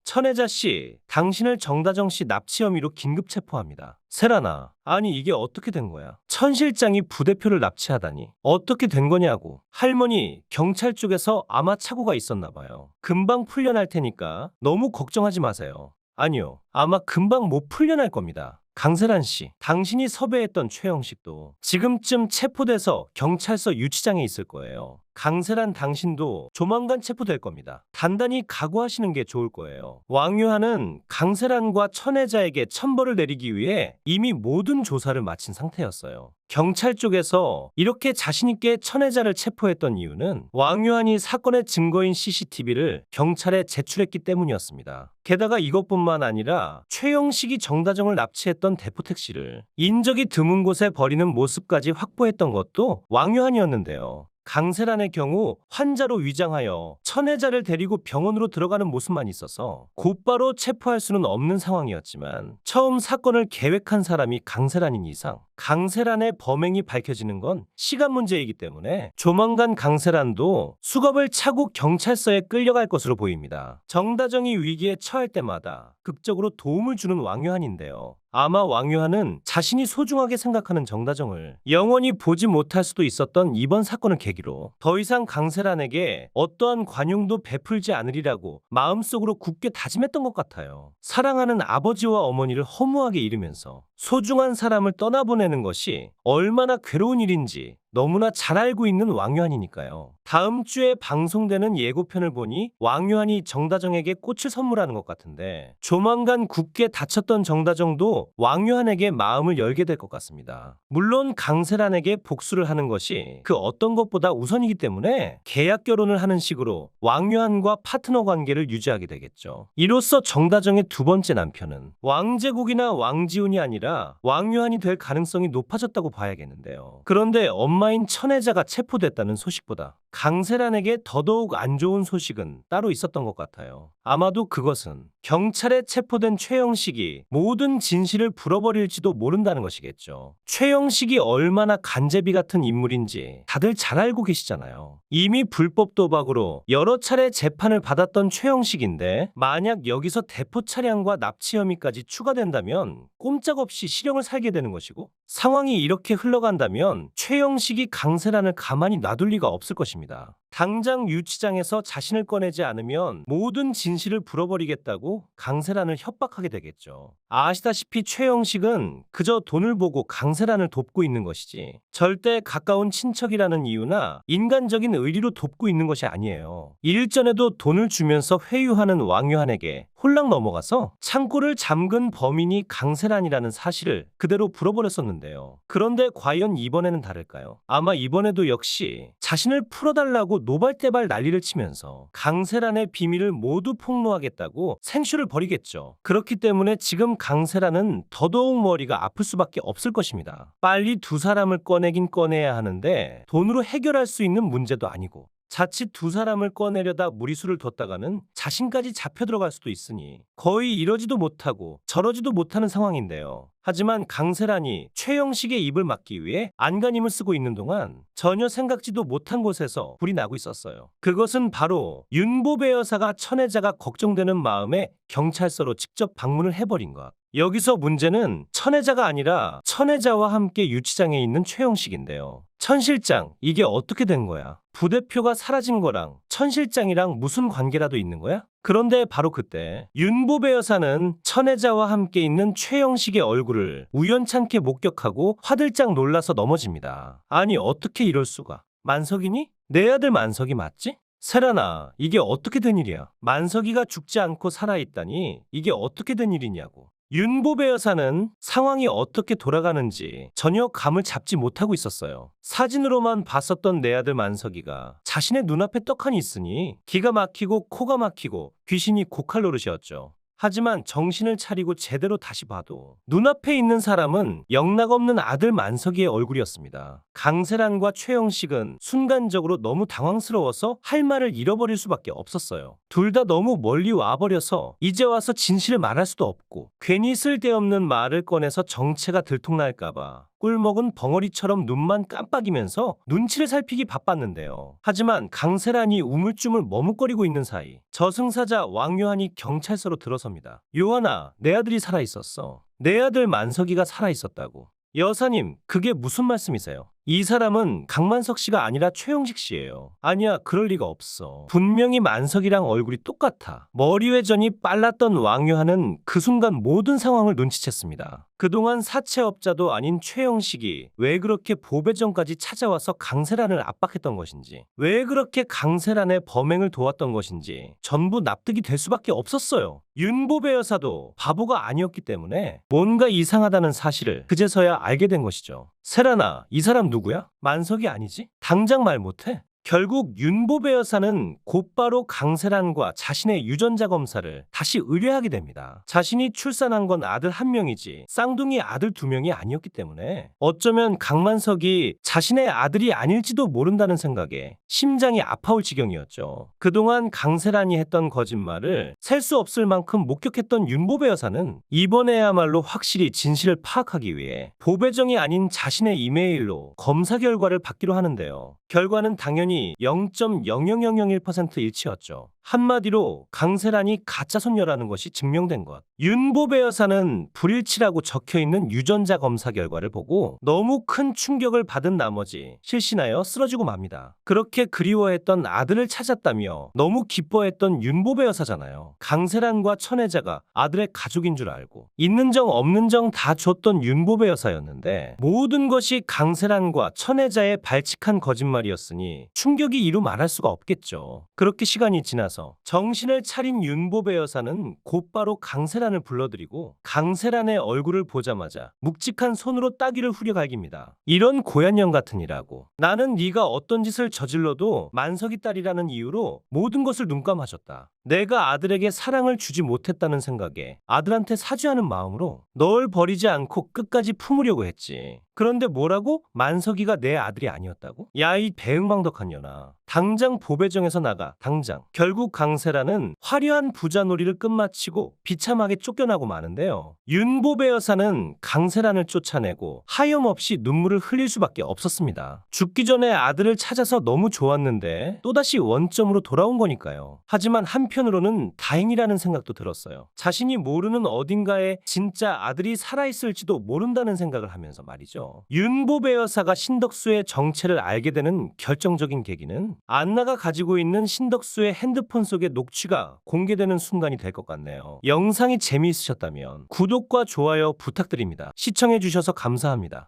천혜자 씨, 당신을 정다정 씨 납치 혐의로 긴급 체포합니다. 세라나, 아니 이게 어떻게 된 거야? 천 실장이 부대표를 납치하다니. 어떻게 된 거냐고. 할머니, 경찰 쪽에서 아마 착오가 있었나 봐요. 금방 풀려날 테니까 너무 걱정하지 마세요. 아니요, 아마 금방 못 풀려날 겁니다. 강세란 씨, 당신이 섭외했던 최영식도 지금쯤 체포돼서 경찰서 유치장에 있을 거예요. 강세란 당신도 조만간 체포될 겁니다. 단단히 각오하시는 게 좋을 거예요. 왕유한은 강세란과 천혜자에게 천벌을 내리기 위해 이미 모든 조사를 마친 상태였어요. 경찰 쪽에서 이렇게 자신있게 천혜자를 체포했던 이유는 왕유한이 사건의 증거인 CCTV를 경찰에 제출했기 때문이었습니다. 게다가 이것뿐만 아니라 최영식이 정다정을 납치했던 대포택시를 인적이 드문 곳에 버리는 모습까지 확보했던 것도 왕유한이었는데요. 강세란의 경우 환자로 위장하여 천혜자를 데리고 병원으로 들어가는 모습만 있어서 곧바로 체포할 수는 없는 상황이었지만 처음 사건을 계획한 사람이 강세란인 이상 강세란의 범행이 밝혀지는 건 시간 문제이기 때문에 조만간 강세란도 수갑을 차고 경찰서에 끌려갈 것으로 보입니다. 정다정이 위기에 처할 때마다 극적으로 도움을 주는 왕유한인데요. 아마 왕유한은 자신이 소중하게 생각하는 정다정을 영원히 보지 못할 수도 있었던 이번 사건을 계기로 더 이상 강세란에게 어떠한 관용도 베풀지 않으리라고 마음속으로 굳게 다짐했던 것 같아요. 사랑하는 아버지와 어머니를 허무하게 잃으면서 소중한 사람을 떠나보내는 것이 얼마나 괴로운 일인지 너무나 잘 알고 있는 왕유한이니까요. 다음 주에 방송되는 예고편을 보니 왕유한이 정다정에게 꽃을 선물하는 것 같은데 조만간 굳게 닫혔던 정다정도 왕유한에게 마음을 열게 될 것 같습니다. 물론 강세란에게 복수를 하는 것이 그 어떤 것보다 우선이기 때문에 계약 결혼을 하는 식으로 왕유한과 파트너 관계를 유지하게 되겠죠. 이로써 정다정의 두 번째 남편은 왕제국이나 왕지훈이 아니라 왕유한이 될 가능성이 높아졌다고 봐야겠는데요. 그런데 엄마인 천혜자가 체포됐다는 소식보다 강세란에게 더더욱 안 좋은 소식은 따로 있었던 것 같아요. 아마도 그것은 경찰에 체포된 최영식이 모든 진실을 풀어버릴지도 모른다는 것이겠죠. 최영식이 얼마나 간제비 같은 인물인지 다들 잘 알고 계시잖아요. 이미 불법 도박으로 여러 차례 재판을 받았던 최영식인데 만약 여기서 대포 차량과 납치 혐의까지 추가된다면 꼼짝없이 실형을 살게 되는 것이고 상황이 이렇게 흘러간다면 최영식이 강세란을 가만히 놔둘 리가 없을 것입니다. 당장 유치장에서 자신을 꺼내지 않으면 모든 진실을 풀어버리겠다고 강세란을 협박하게 되겠죠. 아시다시피 최영식은 그저 돈을 보고 강세란을 돕고 있는 것이지 절대 가까운 친척이라는 이유나 인간적인 의리로 돕고 있는 것이 아니에요. 일전에도 돈을 주면서 회유하는 왕유한에게 홀랑 넘어가서 창고를 잠근 범인이 강세란이라는 사실을 그대로 풀어버렸었는데요. 그런데 과연 이번에는 다를까요? 아마 이번에도 역시 자신을 풀어달라고 노발대발 난리를 치면서 강세란의 비밀을 모두 폭로하겠다고 생쇼를 벌이겠죠. 그렇기 때문에 지금 강세란은 더더욱 머리가 아플 수밖에 없을 것입니다. 빨리 두 사람을 꺼내긴 꺼내야 하는데 돈으로 해결할 수 있는 문제도 아니고 자칫 두 사람을 꺼내려다 무리수를 뒀다가는 자신까지 잡혀 들어갈 수도 있으니 거의 이러지도 못하고 저러지도 못하는 상황인데요. 하지만 강세란이 최영식의 입을 막기 위해 안간힘을 쓰고 있는 동안 전혀 생각지도 못한 곳에서 불이 나고 있었어요. 그것은 바로 윤보배 여사가 천혜자가 걱정되는 마음에 경찰서로 직접 방문을 해버린 것. 여기서 문제는 천혜자가 아니라 천혜자와 함께 유치장에 있는 최영식인데요. 천 실장, 이게 어떻게 된 거야? 부대표가 사라진 거랑 천 실장이랑 무슨 관계라도 있는 거야? 그런데 바로 그때 윤보배 여사는 천혜자와 함께 있는 최영식의 얼굴을 우연찮게 목격하고 화들짝 놀라서 넘어집니다. 아니 어떻게 이럴 수가? 만석이니? 내 아들 만석이 맞지? 세란아, 이게 어떻게 된 일이야? 만석이가 죽지 않고 살아있다니 이게 어떻게 된 일이냐고. 윤보배 여사는 상황이 어떻게 돌아가는지 전혀 감을 잡지 못하고 있었어요. 사진으로만 봤었던 내 아들 만석이가 자신의 눈앞에 떡하니 있으니 기가 막히고 코가 막히고 귀신이 고칼 노릇이었죠. 하지만 정신을 차리고 제대로 다시 봐도 눈앞에 있는 사람은 영락없는 아들 만석이의 얼굴이었습니다. 강세란과 최영식은 순간적으로 너무 당황스러워서 할 말을 잃어버릴 수밖에 없었어요. 둘 다 너무 멀리 와버려서 이제 와서 진실을 말할 수도 없고 괜히 쓸데없는 말을 꺼내서 정체가 들통날까봐 꿀먹은 벙어리처럼 눈만 깜빡이면서 눈치를 살피기 바빴는데요. 하지만 강세란이 우물쭈물 머뭇거리고 있는 사이 저승사자 왕요한이 경찰서로 들어섭니다. 요한아, 내 아들이 살아있었어. 내 아들 만석이가 살아있었다고. 여사님, 그게 무슨 말씀이세요? 이 사람은 강만석 씨가 아니라 최용식 씨예요. 아니야, 그럴 리가 없어. 분명히 만석이랑 얼굴이 똑같아. 머리 회전이 빨랐던 왕요한은 그 순간 모든 상황을 눈치챘습니다. 그동안 사채업자도 아닌 최용식이 왜 그렇게 보배전까지 찾아와서 강세란을 압박했던 것인지, 왜 그렇게 강세란의 범행을 도왔던 것인지 전부 납득이 될 수밖에 없었어요. 윤보배 여사도 바보가 아니었기 때문에 뭔가 이상하다는 사실을 그제서야 알게 된 것이죠. 세란아, 이 사람 누구야? 만석이 아니지? 당장 말 못해? 결국 윤보배 여사는 곧바로 강세란과 자신의 유전자 검사를 다시 의뢰하게 됩니다. 자신이 출산한 건 아들 한 명이지 쌍둥이 아들 두 명이 아니었기 때문에 어쩌면 강만석이 자신의 아들이 아닐지도 모른다는 생각에 심장이 아파올 지경이었죠. 그동안 강세란이 했던 거짓말을 셀 수 없을 만큼 목격했던 윤보배 여사는 이번에야말로 확실히 진실을 파악하기 위해 보배정이 아닌 자신의 이메일로 검사 결과를 받기로 하는데요. 결과는 당연히 0.00001% 일치였죠. 한마디로 강세란이 가짜 손녀라는 것이 증명된 것. 윤보배 여사는 불일치라고 적혀있는 유전자 검사 결과를 보고 너무 큰 충격을 받은 나머지 실신하여 쓰러지고 맙니다. 그렇게 그리워했던 아들을 찾았다며 너무 기뻐했던 윤보배 여사잖아요. 강세란과 천혜자가 아들의 가족인 줄 알고 있는 정 없는 정 다 줬던 윤보배 여사였는데 모든 것이 강세란과 천혜자의 발칙한 거짓말이었으니 충격이 이루 말할 수가 없겠죠. 그렇게 시간이 지나서 정신을 차린 윤보배 여사는 곧바로 강세란을 불러들이고 강세란의 얼굴을 보자마자 묵직한 손으로 따귀를 후려갈깁니다. 이런 고얀년 같은 이라고. 나는 네가 어떤 짓을 저질러도 만석이 딸이라는 이유로 모든 것을 눈감아줬다. 내가 아들에게 사랑을 주지 못했다는 생각에 아들한테 사죄하는 마음으로 널 버리지 않고 끝까지 품으려고 했지. 그런데 뭐라고? 만석이가 내 아들이 아니었다고? 야, 이 배은망덕한 년아. 당장 보배정에서 나가, 당장. 결국 강세란은 화려한 부자놀이를 끝마치고 비참하게 쫓겨나고 마는데요. 윤보배 여사는 강세란을 쫓아내고 하염없이 눈물을 흘릴 수밖에 없었습니다. 죽기 전에 아들을 찾아서 너무 좋았는데 또다시 원점으로 돌아온 거니까요. 하지만 한편으로는 다행이라는 생각도 들었어요. 자신이 모르는 어딘가에 진짜 아들이 살아있을지도 모른다는 생각을 하면서 말이죠. 윤보배 여사가 신덕수의 정체를 알게 되는 결정적인 계기는 안나가 가지고 있는 신덕수의 핸드폰 속의 녹취가 공개되는 순간이 될 것 같네요. 영상이 재미있으셨다면 구독과 좋아요 부탁드립니다. 시청해주셔서 감사합니다.